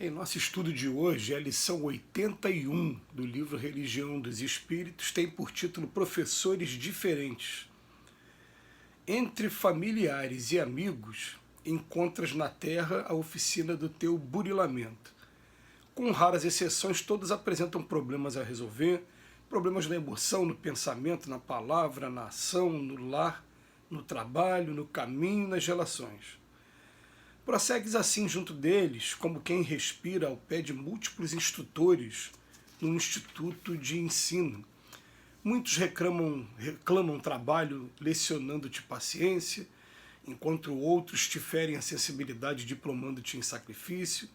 Em nosso estudo de hoje, a lição 81 do livro Religião dos Espíritos tem por título Professores Diferentes. Entre familiares e amigos, encontras na Terra a oficina do teu burilamento. Com raras exceções, todos apresentam problemas a resolver, problemas na emoção, no pensamento, na palavra, na ação, no lar, no trabalho, no caminho, nas relações. Prossegues assim junto deles, como quem respira ao pé de múltiplos instrutores num instituto de ensino. Muitos reclamam trabalho lecionando-te paciência, enquanto outros te ferem a sensibilidade diplomando-te em sacrifício,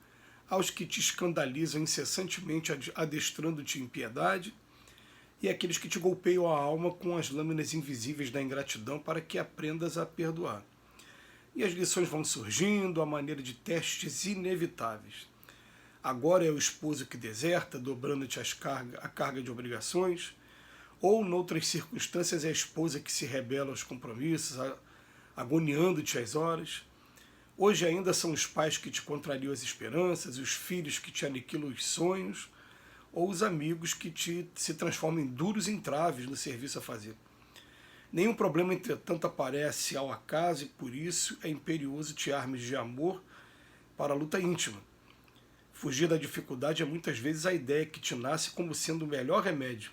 aos que te escandalizam incessantemente adestrando-te em piedade, e aqueles que te golpeiam a alma com as lâminas invisíveis da ingratidão para que aprendas a perdoar. E as lições vão surgindo à maneira de testes inevitáveis. Agora é o esposo que deserta, dobrando-te a carga de obrigações, ou, noutras circunstâncias, é a esposa que se rebela aos compromissos, agoniando-te as horas. Hoje ainda são os pais que te contrariam as esperanças, os filhos que te aniquilam os sonhos, ou os amigos que se transformam em duros entraves no serviço a fazer. Nenhum problema, entretanto, aparece ao acaso e, por isso, é imperioso te armes de amor para a luta íntima. Fugir da dificuldade é muitas vezes a ideia que te nasce como sendo o melhor remédio.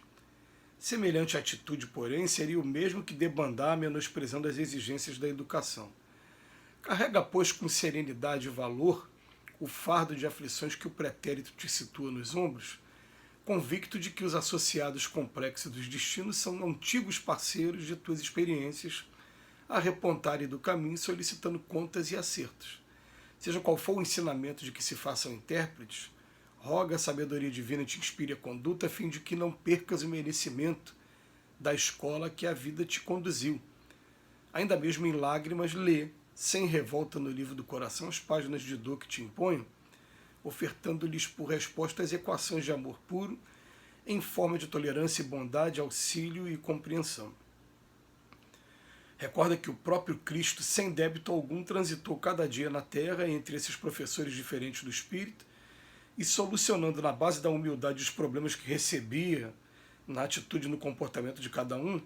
Semelhante atitude, porém, seria o mesmo que debandar menosprezando as exigências da educação. Carrega, pois, com serenidade e valor o fardo de aflições que o pretérito te situa nos ombros, convicto de que os associados complexos dos destinos são antigos parceiros de tuas experiências a repontarem do caminho solicitando contas e acertos. Seja qual for o ensinamento de que se façam intérpretes, roga a sabedoria divina te inspire a conduta a fim de que não percas o merecimento da escola que a vida te conduziu. Ainda mesmo em lágrimas, lê, sem revolta no livro do coração, as páginas de dor que te imponham, ofertando-lhes por resposta as equações de amor puro, em forma de tolerância e bondade, auxílio e compreensão. Recorda que o próprio Cristo, sem débito algum, transitou cada dia na Terra entre esses professores diferentes do Espírito e, solucionando na base da humildade os problemas que recebia na atitude e no comportamento de cada um,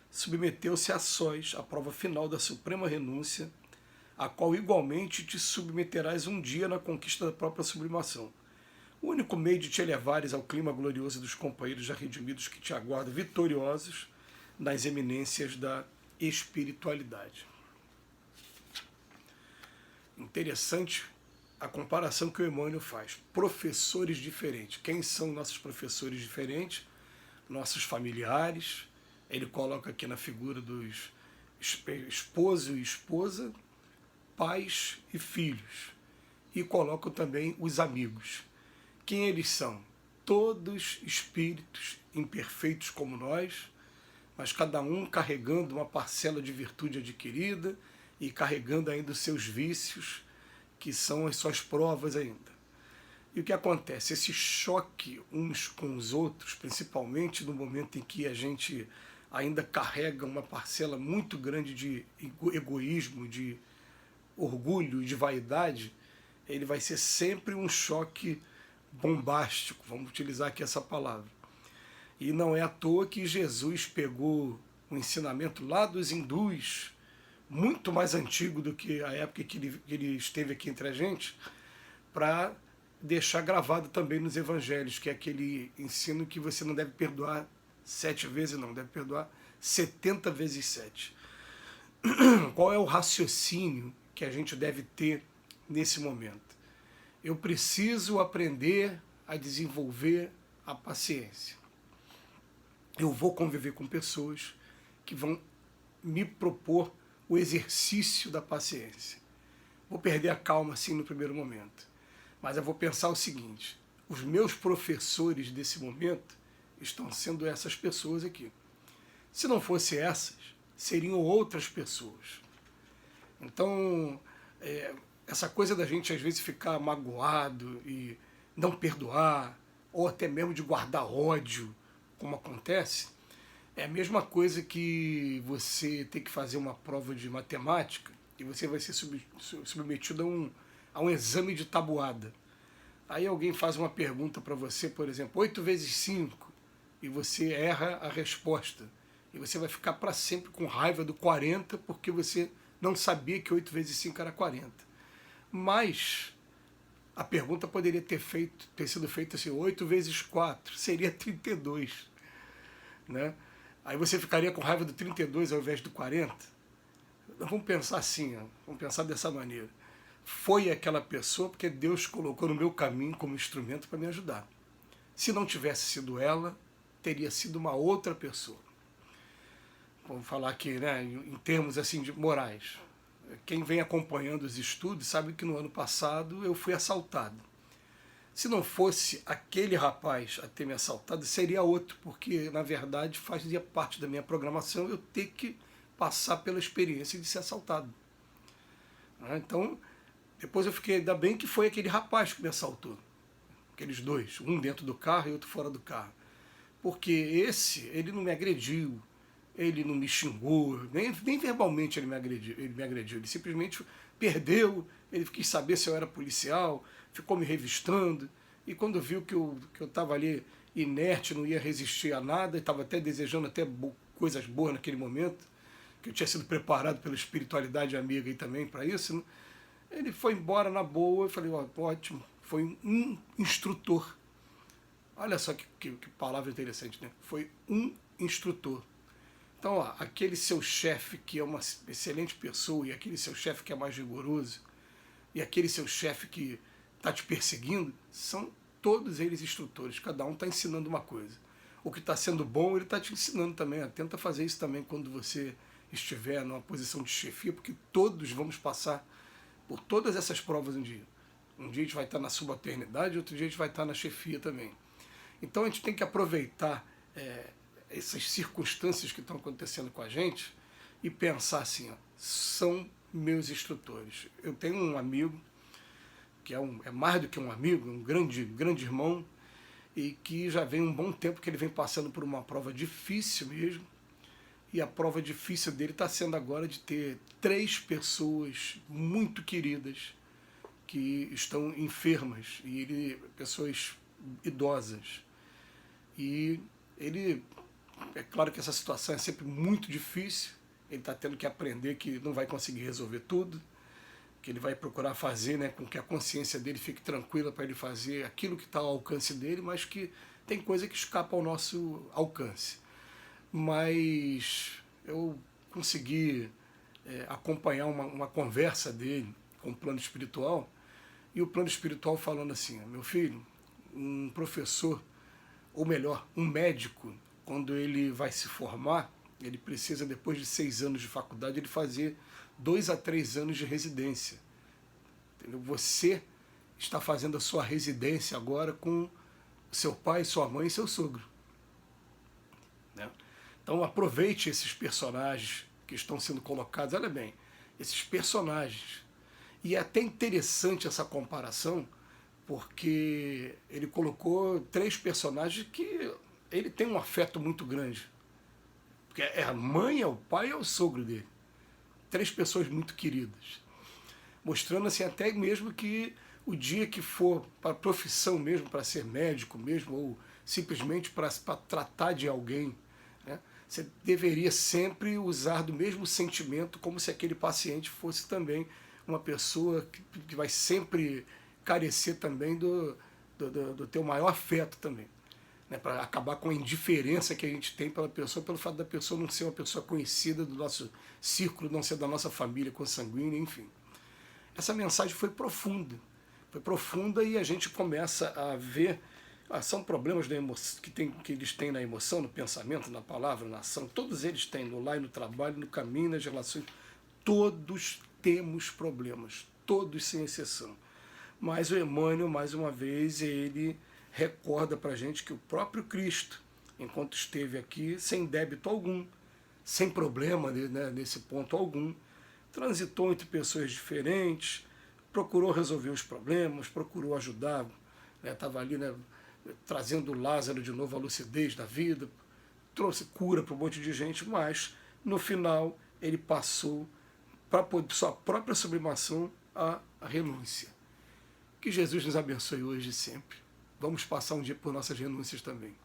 submeteu-se a sós à prova final da suprema renúncia, a qual igualmente te submeterás um dia na conquista da própria sublimação. O único meio de te elevares ao clima glorioso dos companheiros já redimidos que te aguardam vitoriosos nas eminências da espiritualidade. Interessante a comparação que o Emmanuel faz. Professores diferentes. Quem são nossos professores diferentes? Nossos familiares. Ele coloca aqui na figura dos esposo e esposa, pais e filhos, e colocam também os amigos. Quem eles são? Todos espíritos imperfeitos como nós, mas cada um carregando uma parcela de virtude adquirida e carregando ainda os seus vícios, que são as suas provas ainda. E o que acontece? Esse choque uns com os outros, principalmente no momento em que a gente ainda carrega uma parcela muito grande de egoísmo, de orgulho, de vaidade, ele vai ser sempre um choque bombástico, vamos utilizar aqui essa palavra. E não é à toa que Jesus pegou um ensinamento lá dos hindus, muito mais antigo do que a época que ele esteve aqui entre a gente, para deixar gravado também nos evangelhos, que é aquele ensino que você não deve perdoar 7 vezes, não, deve perdoar 70 vezes 7. Qual é o raciocínio que a gente deve ter nesse momento? Eu preciso aprender a desenvolver a paciência. Eu vou conviver com pessoas que vão me propor o exercício da paciência. Vou perder a calma assim no primeiro momento. Mas eu vou pensar o seguinte: os meus professores desse momento estão sendo essas pessoas aqui. Se não fossem essas, seriam outras pessoas. Então, essa coisa da gente às vezes ficar magoado e não perdoar, ou até mesmo de guardar ódio, como acontece, é a mesma coisa que você ter que fazer uma prova de matemática e você vai ser submetido a um exame de tabuada. Aí alguém faz uma pergunta para você, por exemplo, 8 vezes 5, e você erra a resposta. E você vai ficar para sempre com raiva do 40, porque você não sabia que 8 vezes 5 era 40. Mas a pergunta poderia ter sido feita assim, 8 vezes 4 seria 32. Né? Aí você ficaria com raiva do 32 ao invés do 40. Vamos pensar assim, ó, vamos pensar dessa maneira. Foi aquela pessoa porque Deus colocou no meu caminho como instrumento para me ajudar. Se não tivesse sido ela, teria sido uma outra pessoa. Vamos falar aqui, né, em termos assim de morais. Quem vem acompanhando os estudos sabe que no ano passado eu fui assaltado. Se não fosse aquele rapaz a ter me assaltado, seria outro, porque na verdade fazia parte da minha programação eu ter que passar pela experiência de ser assaltado. Então, depois eu fiquei, ainda bem que foi aquele rapaz que me assaltou. Aqueles dois, um dentro do carro e outro fora do carro. Porque ele não me agrediu, ele não me xingou, nem verbalmente ele me agrediu. Ele simplesmente perdeu, ele quis saber se eu era policial, ficou me revistando, e quando viu que eu estava ali inerte, não ia resistir a nada, estava até desejando até coisas boas naquele momento, que eu tinha sido preparado pela espiritualidade amiga aí também para isso, né? Ele foi embora na boa, eu falei, ó, ótimo, foi um instrutor. Olha só que palavra interessante, né? Foi um instrutor. Então, ó, aquele seu chefe que é uma excelente pessoa, e aquele seu chefe que é mais rigoroso, e aquele seu chefe que está te perseguindo, são todos eles instrutores, cada um está ensinando uma coisa. O que está sendo bom, ele está te ensinando também. Ó, tenta fazer isso também quando você estiver numa posição de chefia, porque todos vamos passar por todas essas provas um dia. Um dia a gente vai estar na subalternidade, outro dia a gente vai estar na chefia também. Então a gente tem que aproveitar essas circunstâncias que estão acontecendo com a gente e pensar assim, ó, são meus instrutores. Eu tenho um amigo, que é mais do que um amigo, um grande irmão, e que já vem um bom tempo que ele vem passando por uma prova difícil mesmo, e a prova difícil dele está sendo agora de ter 3 pessoas muito queridas que estão enfermas, e pessoas idosas. E ele, é claro que essa situação é sempre muito difícil, ele está tendo que aprender que não vai conseguir resolver tudo, que ele vai procurar fazer, né, com que a consciência dele fique tranquila para ele fazer aquilo que está ao alcance dele, mas que tem coisa que escapa ao nosso alcance. Mas eu consegui acompanhar uma conversa dele com o plano espiritual, e o plano espiritual falando assim, meu filho, um professor, ou melhor, um médico, quando ele vai se formar, ele precisa, depois de 6 anos de faculdade, ele fazer 2 a 3 anos de residência. Entendeu? Você está fazendo a sua residência agora com seu pai, sua mãe e seu sogro. Né? Então aproveite esses personagens que estão sendo colocados. Olha bem, esses personagens. E é até interessante essa comparação, porque ele colocou 3 personagens que ele tem um afeto muito grande. Porque é a mãe, é o pai e é o sogro dele. 3 pessoas muito queridas. Mostrando assim até mesmo que o dia que for para a profissão mesmo, para ser médico mesmo, ou simplesmente para tratar de alguém, né, você deveria sempre usar do mesmo sentimento, como se aquele paciente fosse também uma pessoa que vai sempre carecer também do teu maior afeto também. Né, para acabar com a indiferença que a gente tem pela pessoa, pelo fato da pessoa não ser uma pessoa conhecida do nosso círculo, não ser da nossa família consanguínea, enfim. Essa mensagem foi profunda e a gente começa a ver, são problemas da emoção, que eles têm na emoção, no pensamento, na palavra, na ação, todos eles têm, no lar e no trabalho, no caminho, nas relações, todos temos problemas, todos sem exceção. Mas o Emmanuel, mais uma vez, ele recorda para a gente que o próprio Cristo, enquanto esteve aqui, sem débito algum, sem problema, né, nesse ponto algum, transitou entre pessoas diferentes, procurou resolver os problemas, procurou ajudar, estava ali, né, trazendo Lázaro de novo à lucidez da vida, trouxe cura para um monte de gente, mas no final ele passou para sua própria sublimação à renúncia. Que Jesus nos abençoe hoje e sempre. Vamos passar um dia por nossas renúncias também.